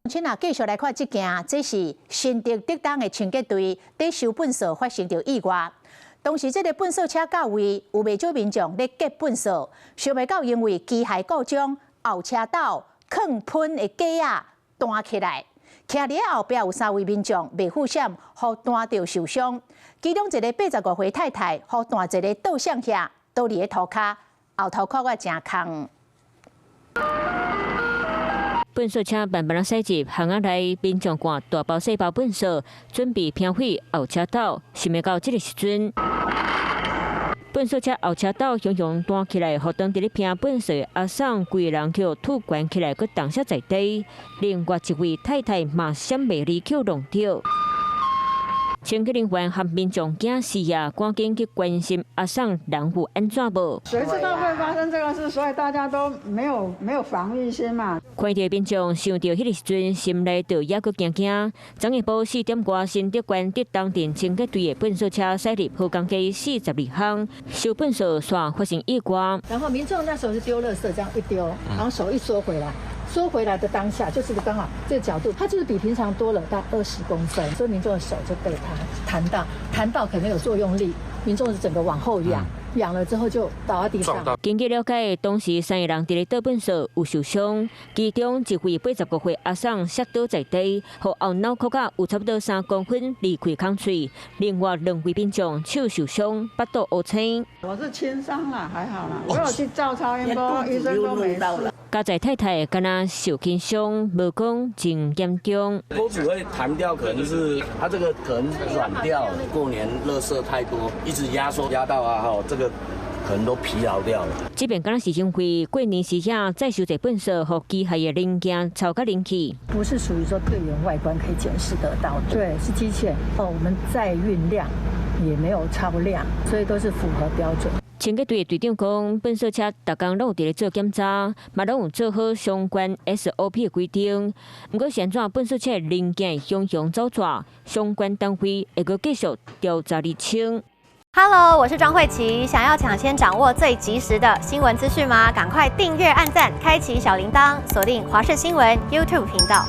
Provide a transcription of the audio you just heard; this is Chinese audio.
请继续来看这件，这是新竹竹东的清洁队在收粪扫发生着意外。当时这个粪扫车到位，有袂少民众咧捡粪扫，想袂到因为机械故障，后车斗坑喷的架啊弹起来，徛伫后壁有3位民众未负险，互弹着受伤。其中一个85岁太太，互弹一个倒向下，倒伫个涂骹，后头壳我真空。 粪扫车慢慢驶入巷仔内，民众赶大包小包粪扫，准备拼毁后车斗。想袂到这个时阵，粪扫车后车斗雄雄弹起来，互当伫咧拼粪扫的阿桑规人口吐悬起来，佮动下在地。另外一位太太嘛闪袂离口弄着。 清洁人员和民众惊死啊，赶紧去关心阿桑人有安怎无？谁知道会发生这个事，所以大家都没有防御心嘛。看到民众想到迄个时阵，心内就也阁惊惊。昨日晡4点外，新竹县竹东镇清洁队的粪扫车驶入河港街42巷，收粪扫线发生意外。然后民众那时候是丢垃圾，这样一丢，然后手一缩回来。 缩回来的当下，就是刚好这个角度，它就是比平常多了大概20公分，所以民众的手就被它弹到可能有作用力，民众是整个往后仰，仰了之后就倒在地上。经过了解，当时3个人伫咧倒粪扫有受伤，其中一位85岁阿桑摔倒在地，和后脑壳角有差不多3公分离开空喙，另外2位民众手受伤，巴肚黑青。我是轻伤啦，还好啦，我有去照超音波，医生都没事。 家在太太敢若受轻伤，无讲真严重。锅子会弹掉，可能是它这个可能软掉，过年垃圾太多，一直压缩压到啊，这个可能都疲劳掉了。这边敢若是因为过年时下再收集粪扫和机械的零件超甲灵气，不是属于说队员外观可以检视得到的，对，是机械。我们载运量也没有超量，所以都是符合标准。 清洁队队长讲，粪扫车逐工拢有伫咧做检查，嘛拢有做好相关 SOP 的规定。不过现在粪扫车零件雄雄走转，相关单位会阁继续调查厘清。Hello， 我是庄慧琪。想要抢先掌握最及时的新闻资讯吗？赶快订阅、按赞、开启小铃铛，锁定华视新闻 YouTube 频道。